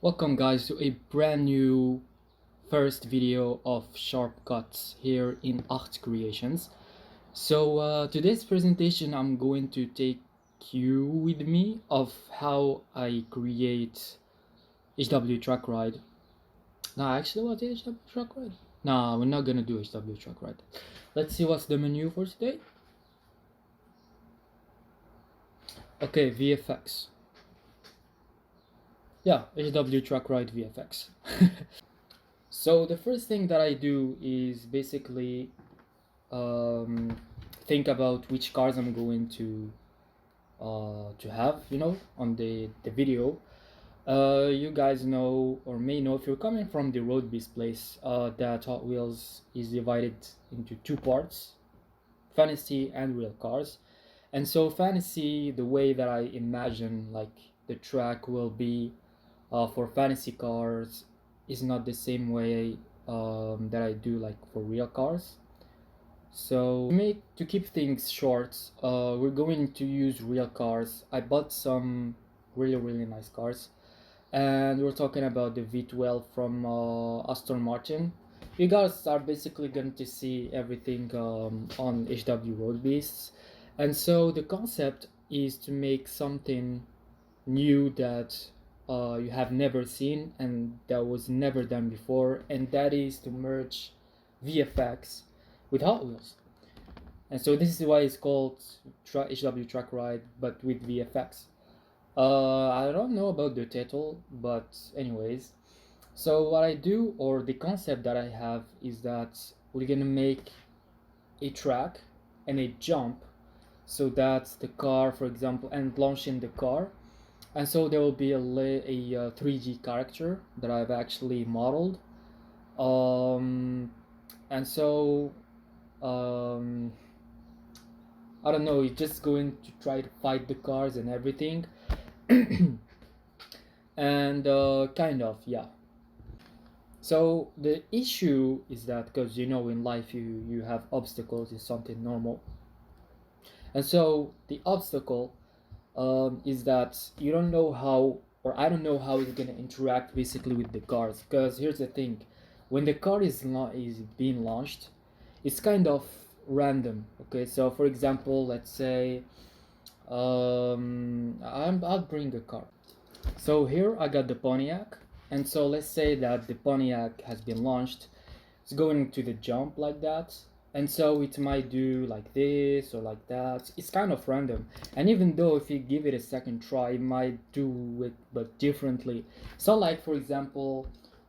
Welcome guys to a brand new first video of shortcuts here in Hw Creations. So today's presentation I'm going to take you with me of how I create Hw Track Ride. Actually what is Hw Track Ride? We're not gonna do Hw Track Ride. Let's see what's the menu for today. Okay, VFX. Yeah, Hw Track Ride VFX. So the first thing that I do is basically think about which cars I'm going to have, on the video. You guys know or may know, if you're coming from the Roadbeasts place, that Hot Wheels is divided into two parts: fantasy and real cars. And so fantasy, the way that I imagine like the track will be for fantasy cars is not the same way that I do like for real cars. So to keep things short, we're going to use real cars. I bought some really nice cars, and we're talking about the V12 from Aston Martin. You guys are basically going to see everything on Hw Roadbeasts, and so the concept is to make something new that you have never seen and that was never done before, and that is to merge VFX with Hot Wheels. And so this is why it's called Hw Track Ride, but with VFX. I don't know about the title, but anyways. So what I do, or the concept that I have, is that we're gonna make a track and a jump, so that's the car, for example, and launching the car. And so there will be a 3D character that I've actually modeled. And so I don't know, you're just going to try to fight the cars and everything. And kind of, yeah. So the issue is that, because in life you have obstacles, is something normal. And so the obstacle is that you don't know how, or I don't know how it's gonna interact basically with the cars. Because here's the thing, when the car is being launched, it's kind of random. Okay, so for example, let's say I'll bring a car. So here I got the Pontiac, and so let's say that the Pontiac has been launched. It's going to the jump like that, and so it might do like this or like that. It's kind of random, and even though if you give it a second try, it might do it but differently. So like for example,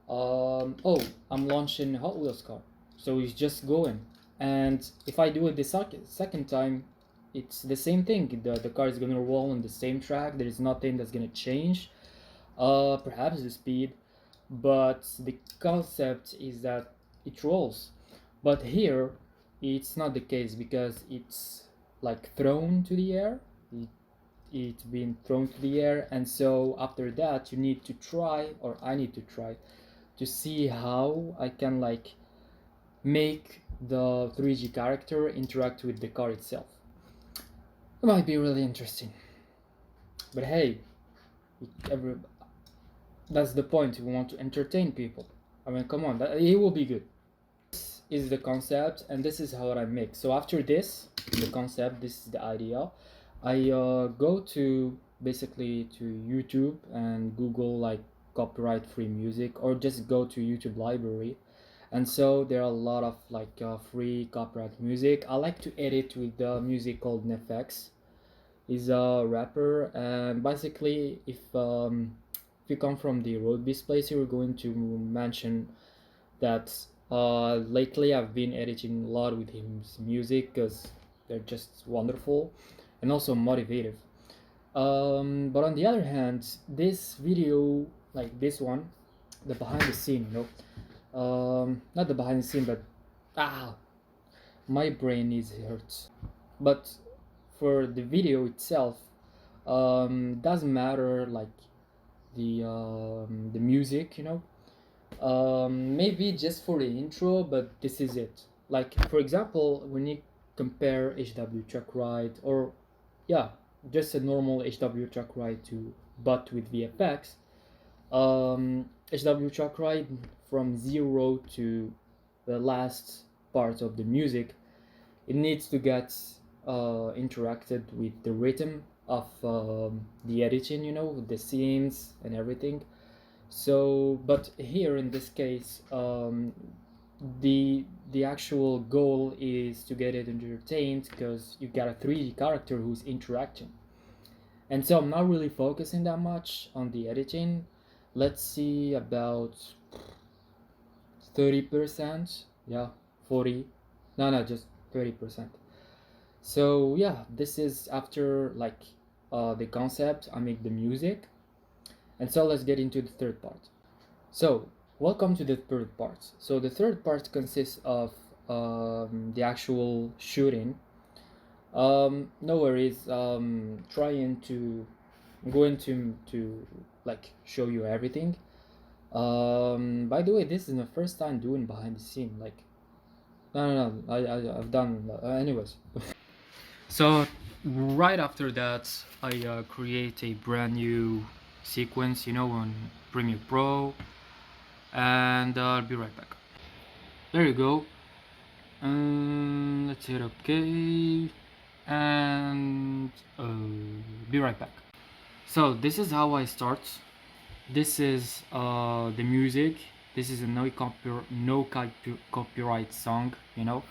oh, I'm launching a Hot Wheels car, so it's just going. And if I do it the second time, it's the same thing. The car is gonna roll on the same track. There is nothing that's gonna change. Perhaps the speed, but the concept is that it rolls. But here, it's not the case, because it's like thrown to the air. It's been thrown to the air, and so after that, you need to try, or I need to try, to see how I can like make the 3D character interact with the car itself. It might be really interesting, but hey, that's the point. We want to entertain people. I mean, come on, it will be good. This is the concept, and this is how I make. So after this, the concept, this is the idea. I go to basically to YouTube and Google like copyright free music, or just go to YouTube library. And so there are a lot of like free copyright music. I like to edit with the music called NFX. He's a rapper, and basically if you come from the Roadbeasts place, you're going to mention that lately I've been editing a lot with his music, because they're just wonderful and also motivative. But on the other hand, this video, like this one, the behind the scene, not the behind the scene, but my brain is hurt. But for the video itself, doesn't matter like the music, maybe just for the intro, but this is it. Like for example, when you compare Hw Track Ride, or yeah, just a normal Hw Track Ride to BUT with VFX, Hw Track, right, from zero to the last part of the music, it needs to get interacted with the rhythm of the editing, you know, the scenes and everything. So, but here in this case, the actual goal is to get it entertained because you got a 3D character who's interacting. And so I'm not really focusing that much on the editing. Let's see, about 30%. Yeah, 40. No, just 30%. So yeah, this is after like the concept, I make the music. And so let's get into the third part. So welcome to the third part. So the third part consists of the actual shooting. No worries. Trying to I'm going to like show you everything. By the way, this is my first time doing behind the scene. Like, no, I've done anyways. So right after that, I create a brand new sequence, you know, on Premiere Pro, and I'll be right back. There you go. Let's hit OK, and be right back. So this is how I start. This is the music. This is a copyright song, you know,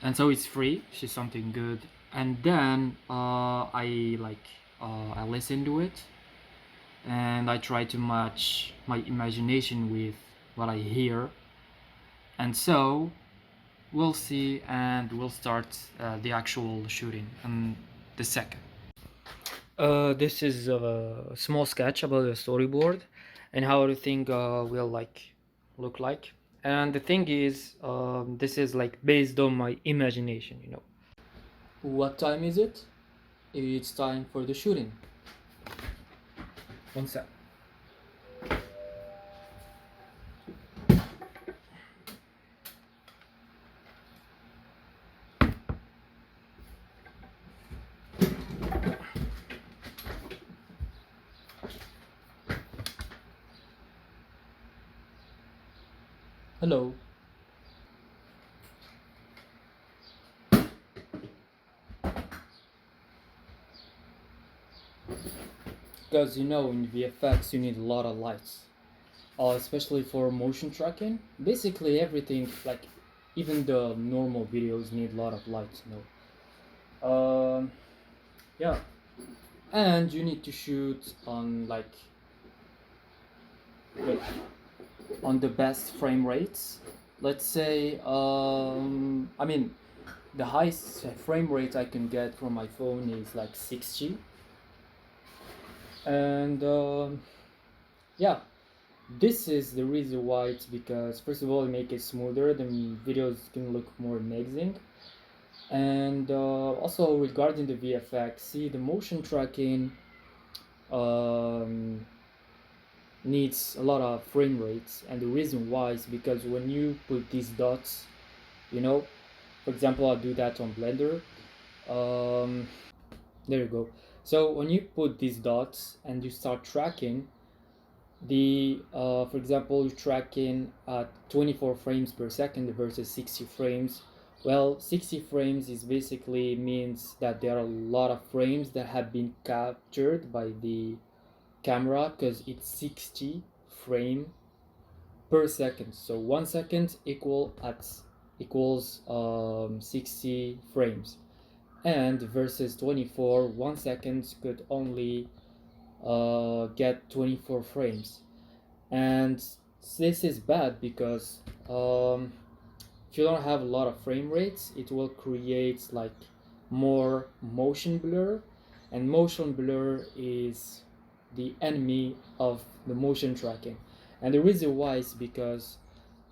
and so it's free. It's something good. And then I listen to it, and I try to match my imagination with what I hear, and so we'll see, and we'll start the actual shooting in the second. This is a small sketch about the storyboard and how the thing will like look like. And the thing is, this is like based on my imagination, you know. What time is it? It's time for the shooting. One sec. Hello. Because you know, in VFX you need a lot of lights, especially for motion tracking. Basically everything, like even the normal videos need a lot of lights, you know. Yeah, and you need to shoot on like wait, on the best frame rates. Let's say, I mean, the highest frame rate I can get from my phone is like 60, and yeah, this is the reason why. It's because first of all, it make it smoother, the videos can look more amazing, and also regarding the VFX, see the motion tracking um, needs a lot of frame rates, and the reason why is because when you put these dots, you know, for example, I'll do that on Blender. um, there you go. So when you put these dots and you start tracking the for example, you're tracking at 24 frames per second versus 60 frames. Well, 60 frames is basically means that there are a lot of frames that have been captured by the camera because it's 60 frame per second. So 1 second equals 60 frames, and versus 24, 1 second could only get 24 frames. And this is bad because if you don't have a lot of frame rates, it will create like more motion blur, and motion blur is the enemy of the motion tracking. And the reason why is because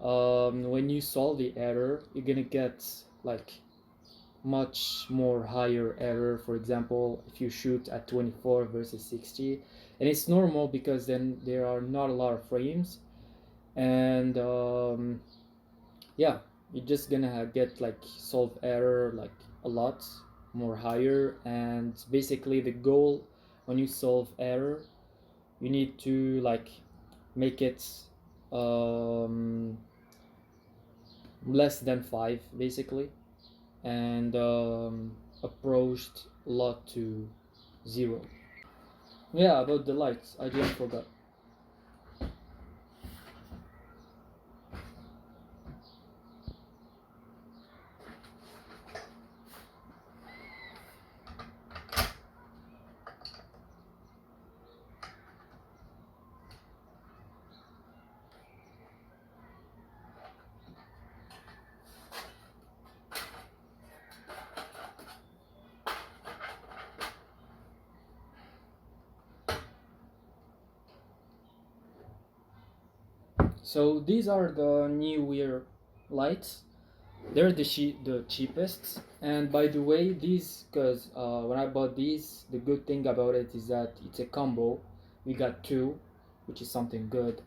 when you solve the error, you're gonna get like much more higher error. For example, if you shoot at 24 versus 60, and it's normal because then there are not a lot of frames, and yeah, you're just gonna get like solve error like a lot more higher. And basically the goal when you solve error, you need to like make it um, less than 5 basically, and approached lot to 0. Yeah, about the lights, I just forgot. So these are the new year lights. They're the cheapest. And by the way, these, because when I bought these, the good thing about it is that it's a combo. We got two, which is something good.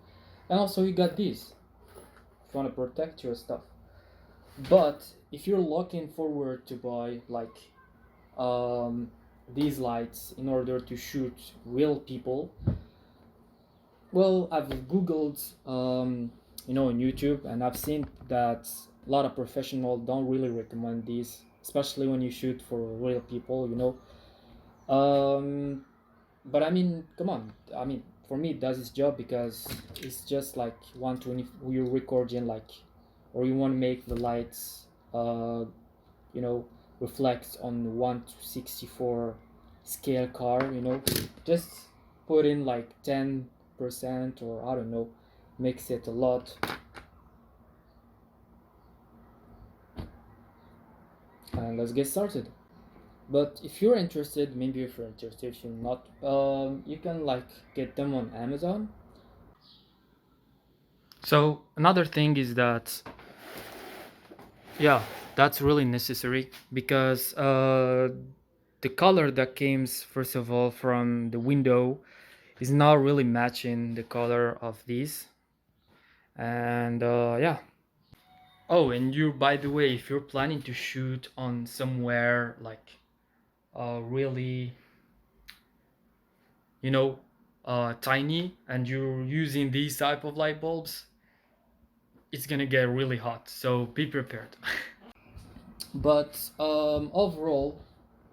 And also we got these if you want to protect your stuff. But if you're looking forward to buy like um, these lights in order to shoot real people, well, I've googled on YouTube, and I've seen that a lot of professionals don't really recommend these, especially when you shoot for real people. But I mean, come on, I mean, for me it does its job, because it's just like 120, you're recording like, or you want to make the lights you know reflect on 1 to 64 scale car. Just put in like 10%, or I don't know, mix it a lot, and let's get started. But if you're interested, maybe if you're interested, if you're not, you can like get them on Amazon. So another thing is that, yeah, that's really necessary, because the color that came first of all from the window is not really matching the color of these, and yeah. Oh, and you, by the way, if you're planning to shoot on somewhere like really, you know, tiny, and you're using these type of light bulbs, it's gonna get really hot. So be prepared. But overall,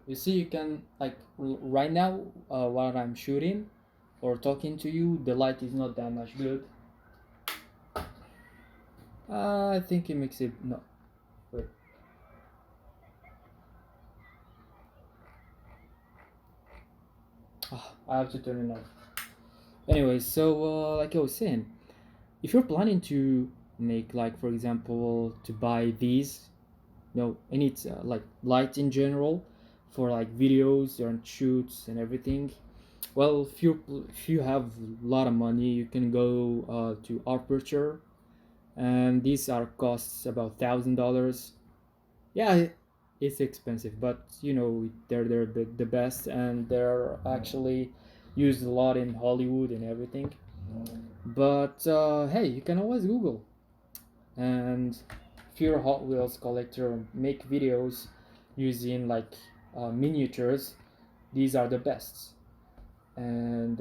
you see, you can like right now, while I'm shooting or talking to you, the light is not that much good. I think it makes it no. Wait. I have to turn it off. Anyway, so like I was saying, if you're planning to make, like, for example, to buy these, and it's like lights in general for like videos and shoots and everything. Well, if you have a lot of money, you can go to Aperture, and these are costs about $1,000. Yeah, it's expensive, but they're the best, and they're actually used a lot in Hollywood and everything. But hey, you can always Google. And if you're a Hot Wheels collector, make videos using like miniatures, these are the best. And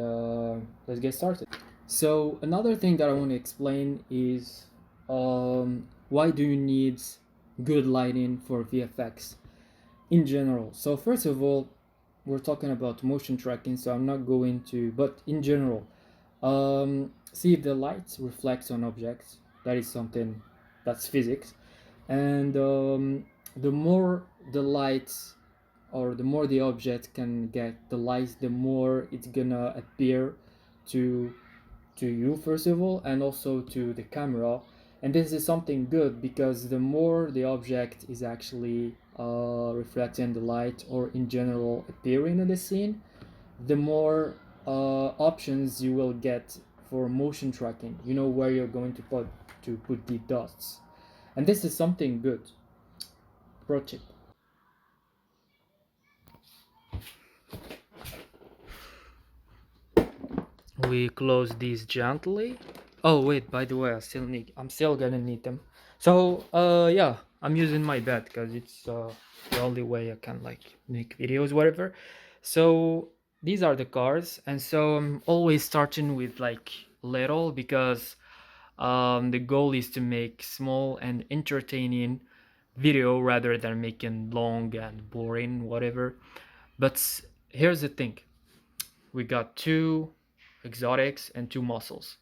let's get started. So another thing that I want to explain is, why do you need good lighting for VFX in general. So first of all, we're talking about motion tracking, so I'm not going to, but in general, see if the light reflects on objects. That is something that's physics. And the more the light, or the more the object can get the light, the more it's gonna appear to you first of all, and also to the camera. And this is something good, because the more the object is actually reflecting the light, or in general appearing in the scene, the more options you will get for motion tracking. You know where you're going to put the dots, and this is something good. Pro tip. We close these gently. Oh wait, by the way, I'm still gonna need them. So yeah, I'm using my bed because it's the only way I can like make videos, whatever. So these are the cars, and so I'm always starting with like little because the goal is to make small and entertaining video rather than making long and boring whatever. But here's the thing, we got two exotics and two muscles,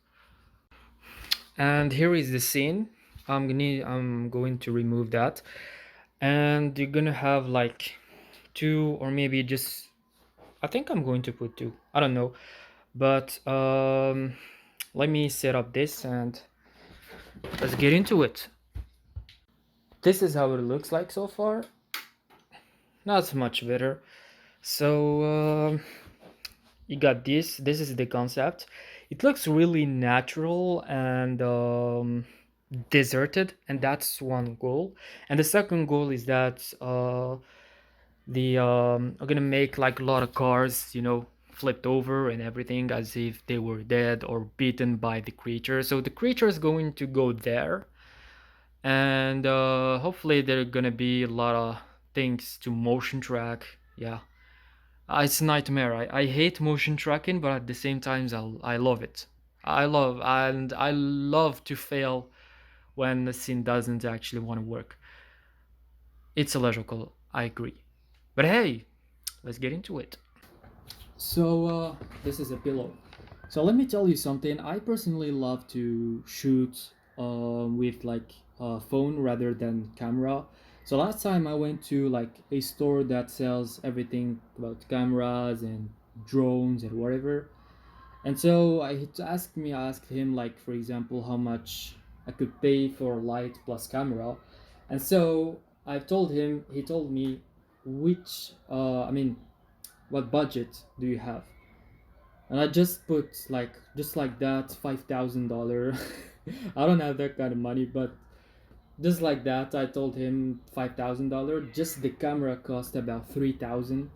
and here is the scene. I'm going to remove that, and you're gonna have like two, or maybe just, I think I'm going to put two, I don't know. But let me set up this and let's get into it. This is how it looks like so far. Not much better. So you got this is the concept. It looks really natural and deserted, and that's one goal. And the second goal is that I'm gonna make like a lot of cars, flipped over and everything as if they were dead or beaten by the creature. So the creature is going to go there, and hopefully there are gonna be a lot of things to motion track. Yeah, it's a nightmare. I hate motion tracking, but at the same time I love it. I love to fail when the scene doesn't actually want to work. It's illogical, I agree, but hey, let's get into it. So this is a pillow. So let me tell you something. I personally love to shoot with like a phone rather than camera. So last time I went to like a store that sells everything about cameras and drones and whatever. And so I asked him like, for example, how much I could pay for light plus camera. And so I told him, he told me which what budget do you have? And I just put like just like that $5,000. I don't have that kind of money, but just like that, I told him $5,000. Just the camera cost about 3,000,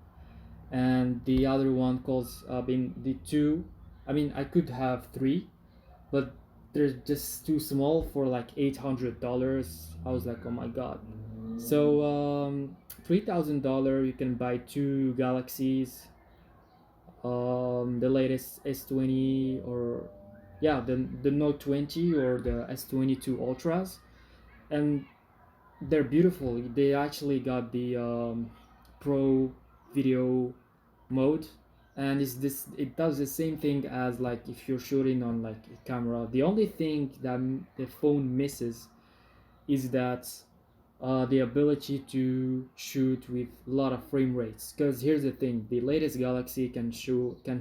and the other one costs. The two. I mean, I could have three, but they're just too small for like $800. I was like, oh my god. So $3,000 you can buy two Galaxies, the latest S20, or yeah, the Note 20 or the S22 Ultras, and they're beautiful. They actually got the pro video mode, and it does the same thing as like if you're shooting on like a camera. The only thing that the phone misses is that the ability to shoot with a lot of frame rates. Because here's the thing: the latest Galaxy can shoot with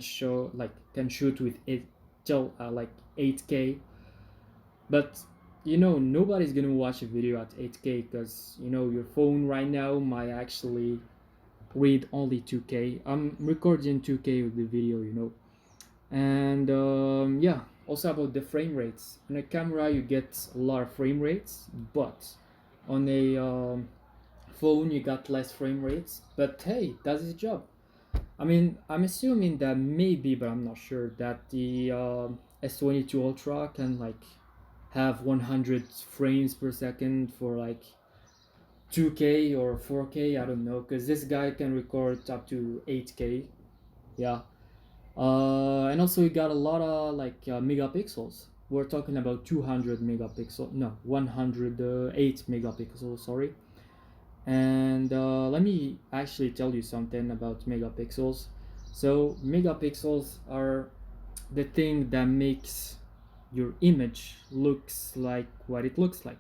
like 8K, but nobody's gonna watch a video at 8K because your phone right now might actually read only 2K. I'm recording 2K with the video, and yeah. Also about the frame rates, on a camera you get a lot of frame rates, but on a phone you got less frame rates, but hey, that's his job. I mean, I'm assuming that maybe, but I'm not sure, that the S22 Ultra can like have 100 frames per second for like 2K or 4K. I don't know, because this guy can record up to 8K. Yeah. And also we got a lot of like megapixels. We're talking about 200 megapixel, no, 108 megapixels, sorry. And let me actually tell you something about megapixels. So megapixels are the thing that makes your image looks like what it looks like.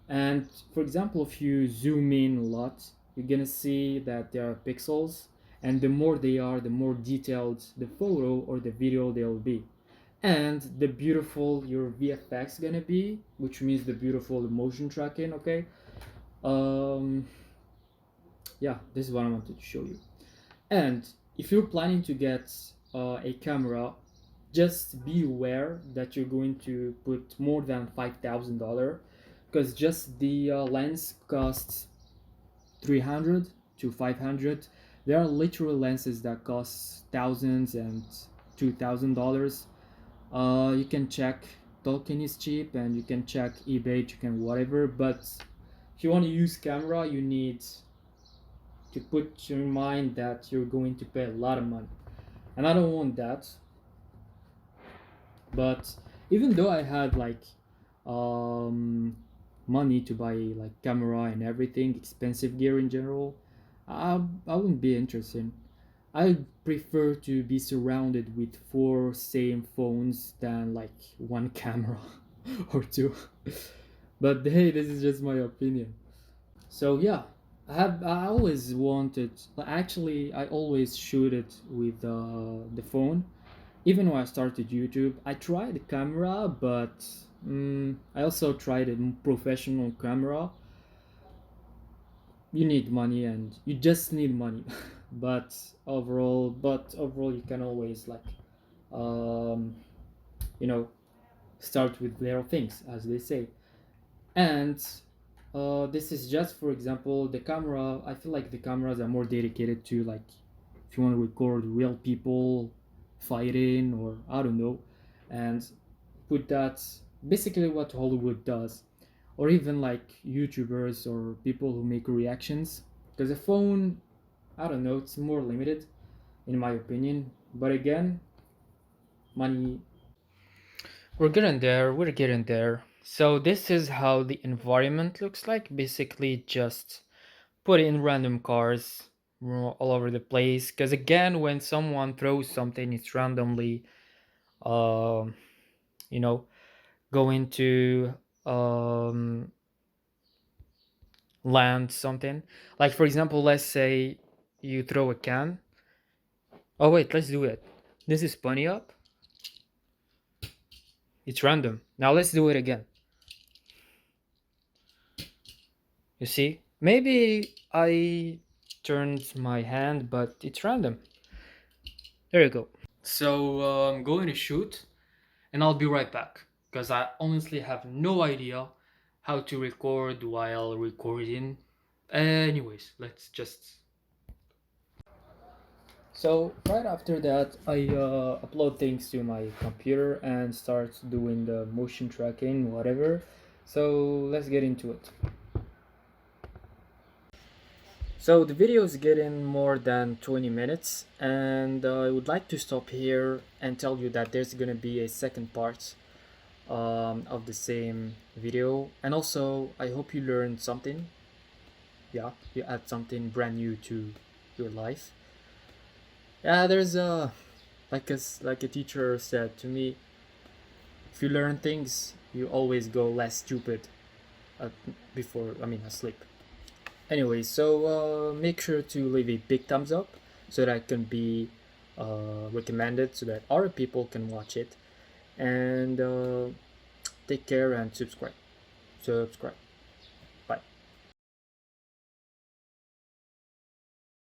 And for example, if you zoom in a lot, you're gonna see that there are pixels, and the more they are, the more detailed the photo or the video they'll be. And the beautiful your VFX gonna be, which means the beautiful motion tracking, okay? Um, yeah, this is what I wanted to show you. And if you're planning to get a camera, just be aware that you're going to put more than $5,000, because just the lens costs 300 to 500. There are literal lenses that cost thousands and $2,000. You can check Tolkien is cheap, and you can check eBay, you can whatever, but if you want to use camera, you need to put your mind that you're going to pay a lot of money, and I don't want that. But even though I had like um, money to buy like camera and everything, expensive gear in general, I wouldn't be interested. I prefer to be surrounded with four same phones than like one camera or two. But hey, this is just my opinion. So yeah, I always wanted. Actually, I always shoot it with the phone. Even when I started YouTube, I tried the camera, but I also tried a professional camera. You need money, and you just need money. But overall, you can always like, um, you know, start with little things, as they say. And this is just for example the camera. I feel like the cameras are more dedicated to like if you want to record real people fighting or I don't know, and put that basically what Hollywood does, or even like YouTubers or people who make reactions, because the phone, I don't know, it's more limited in my opinion. But again, money. We're getting there. So this is how the environment looks like. Basically just put in random cars all over the place. Because again, when someone throws something, it's randomly, um, you know, going to um, land something. Like for example, let's say you throw a can. Oh wait, let's do it. This is bunny up. It's random. Now let's do it again. You see? Maybe I turned my hand, but it's random. There you go. So I'm going to shoot and I'll be right back because I honestly have no idea how to record while recording. Anyways, let's just. So right after that, I upload things to my computer and start doing the motion tracking, whatever. So let's get into it. So the video is getting more than 20 minutes, and I would like to stop here and tell you that there's gonna be a second part of the same video. And also, I hope you learned something. Yeah, you add something brand new to your life. Yeah, there's a like a teacher said to me, if you learn things, you always go less stupid at, before I mean asleep. Anyway, so make sure to leave a big thumbs up so that it can be recommended so that other people can watch it. And take care and subscribe. Subscribe.